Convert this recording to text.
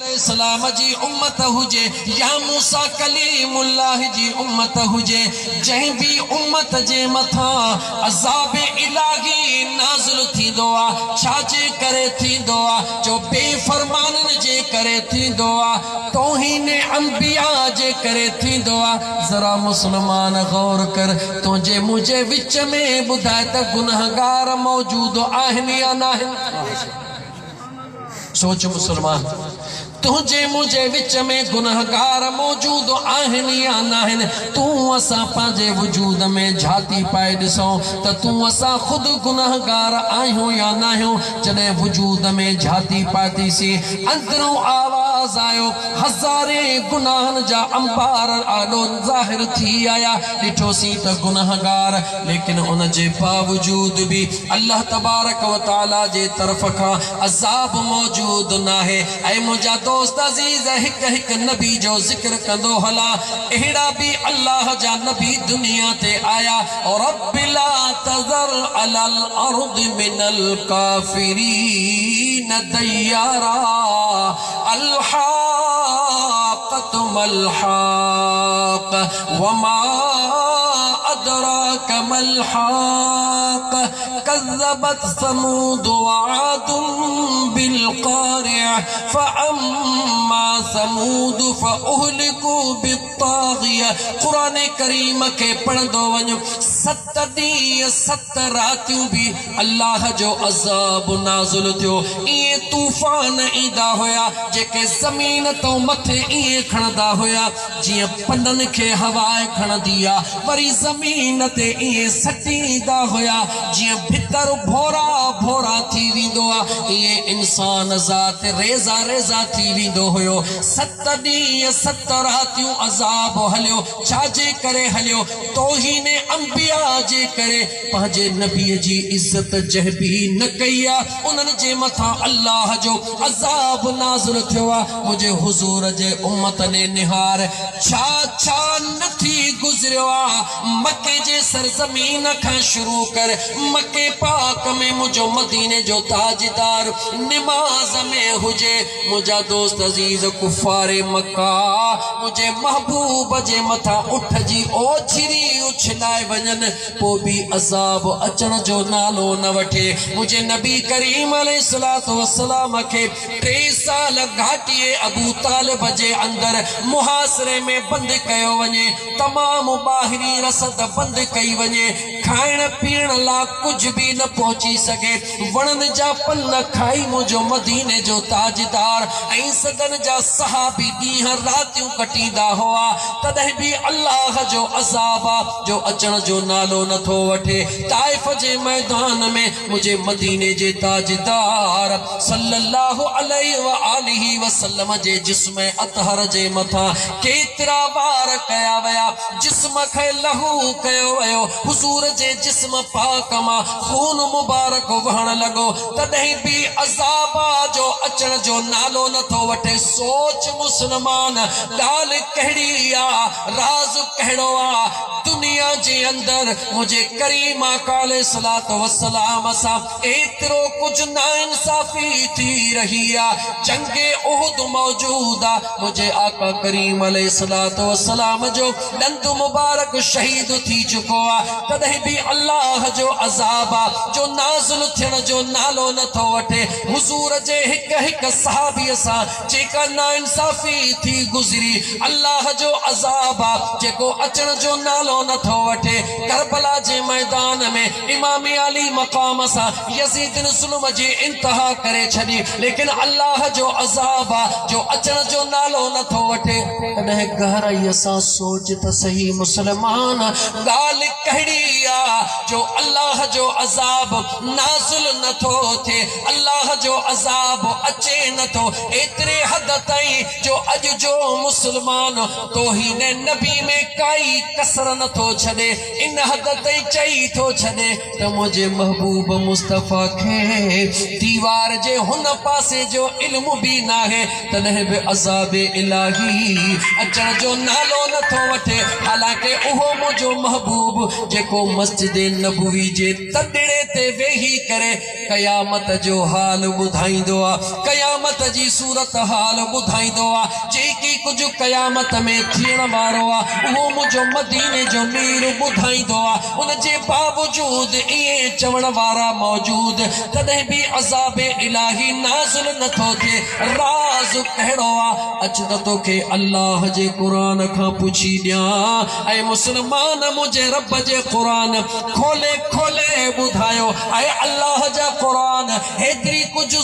सलाम जी उम्मत हुजे या मूसा कलीमुल्लाह जी उम्मत हुजे जंहिं भी उम्मत जे मथा अज़ाब इलाही नाज़िल थींदो आ छाजे करे थींदो आ जो बेफरमाननि जे करे थींदो आ तौहीन अंबिया जे करे थींदो आ। जरा मुसलमान गौर कर तुझे मुझे विच में बुधाए त गुनहगार मौजूद आहिनि या नाहिनि। सोच मुसलमान तुझे मुझे विच में गुनहगार मौजूद आहिनि या नाहिनि। तू असा पांजे वजूद में झाती पाए ॾिसो त तू असा खुद गुनहगार आहियूं या नाहियूं। जॾहिं वजूद में झाती पातीसीं अंदरों आवाज़ आयो हज़ारे गुनाहन जा अंबार आॾो ज़ाहिर थी आया ॾिठोसीं त गुनहगार लेकिन उन जे बावजूद भी अल्लाह तबारक व तआला जे तरफ खां अज़ाब मौजूद नाहे। ऐं मुंहिंजा दोस्त अज़ीज़ हिक हिक नबी जो जिक्र कंदो हला अहिड़ा भी अल्लाह जा नबी दुनिया ते आया और रब्बि ला तज़र अलल अर्द मिनल काफिरीन दय्यारा अलहाक़त मलहाक़ वमा अदराक मलहाक़ कज़्ज़बत समूद वआदुम बिलक़ारिअ फ़अम्मा समूद फ़अहलिकू बित्ताग़िया। कुरान करीम के पढ़ंदो वञो 7 ॾींहं 7 रातियूं भी अल्लाह जो अज़ाब नाज़िल थियो। इए तूफ़ान ईंदा हुया जेके ज़मीन तो मथे इए खणंदा हुया जीअं पननि खे हवाए खणंदी आ वरी ज़मीन ते इए सटींदा हुया जीअं भितर भोरा भोरा थी वेंदो आ इए इंसान ज़ात रेज़ा रेज़ा थी वेंदो हुयो। 7 ॾींहं 7 रातियूं अज़ाब हलियो छाजे करे हलियो तौहीन अंबिया जे करे पंहिंजे नबीअ जी इज़्ज़त जह भी न कई आ उन्हनि जे मथां अल्लाह जो अज़ाब नाज़िल थियो आ। मुझे हुजूर जे उम्मत ने निहार छा छा न थी गुज़रियो आ मके जे सरज़मीन खां शुरू कर मके पाक में मुझो मदीने जो ताजदार नमाज में हुजे मुझा दोस्त अजीज कुफारे मक्का मुझे महबूब जे मथा उठ जी ओछरी उछलाए वञन पो भी अज़ाब अचण जो नालो न वठे। मुझे नबी करीम अलैहिस्सलातु वस्सलाम के 3 साल घाटिए अबू तालिब जे अंदर मुहासरे में बंद कयो वञे तमाम बाहिरी रसद बंद कई वञे खाइण पीअण ला कुछ भी न पहुंची सके वणन जा पन खाई मुझो मदीने जो ताजदार ऐं सदन जा सहाबी ॾींहं रातियूं कटींदा हुआ तॾहिं भी अल्लाह जो अज़ाब जो अचण जो नालो नथो वठे। ताइफ जे मैदान में मुझे मदीने जे ताजदार सल्लल्लाहु अलैहि व आलिहि वसल्लम जे जिस्म अतहर जे मथा केतिरा बार कया वया जिस्म खे लहू कयो वयो हुजूर जे जिस्म पाक मां खून मुबारक वहण लॻो तॾहिं भी अज़ाब जो अचण जो नालो नथो वठे। सोच मुसलमान ॻाल्हि कहिड़ी आ राज़ कहिड़ो आ दुनिया जे अंदर मुझे करीम आका अलैहिस्सलातु वस्सलाम सां एतिरो कुछ नाइंसाफ़ी थी रही आ जंगे उहुद मौजूद आ मुझे आका करीम अलैहिस्सलातु वस्सलाम जो दंद मुबारक शहीद थी चुको आ तॾहिं भी अल्लाह जो अज़ाब जो नाज़िल थियण जो नालो नथो वठे। हुजूर जे हिक हिक सहाबीअ सां जेका नाइंसाफ़ी थी गुज़री अल्लाह जो अज़ाब जेको अचण जो नालो नथो वठे। करबला जे मैदान में इमाम अली मकाम सां यज़ीद ज़ुल्म जी इंतहा करे छॾी लेकिन अल्लाह जो अज़ाब जो अचण जो नालो नथो वठे। तॾहिं गहराईअ सां सोच त सही मुसलमान ॻाल्हि कहिड़ी आ जो अल्लाह जो अज़ाब नाज़िल नथो थे अल्लाह जो अज़ाब अचे नथो एतिरे हद ताईं जो अॼु जो मुसलमान तौहीन नबी में काई कसर नथो छॾे इन हद ताईं चई थो छॾे त मुंहिंजे महबूब मुस्तफ़ा खे दीवार जे हुन पासे जो इल्म भी नाहे तॾहिं भी अज़ाब इलाही अचण जो नालो नथो वठे। हालांकि उहो मुंहिंजो महबूब जेको मस्जिद नबवी जे तॾड़े ते वेही करे कयामत जो हाल ॿुधाईंदो आ कयामत जी सूरत हाल ॻाल्हि ॿुधाईंदो आहे जेकी कुझु क़यामत में थियण वारो आहे उहो मुंहिंजो मदीने जो मीर ॿुधाईंदो आहे। उन जे बावजूद इहे चवण वारा मौजूद तॾहिं बि अज़ाब इलाही नाज़िल नथो थिए। राज़ कहिड़ो आहे? अच त तोखे अल्लाह जे क़ुरान खां पुछी ॾियां। ऐं मुस्लमान मुंहिंजे रब जे क़ुरान खोले खोले ॿुधायो। ऐं अल्लाह जा क़ुरान हेतिरी कुझु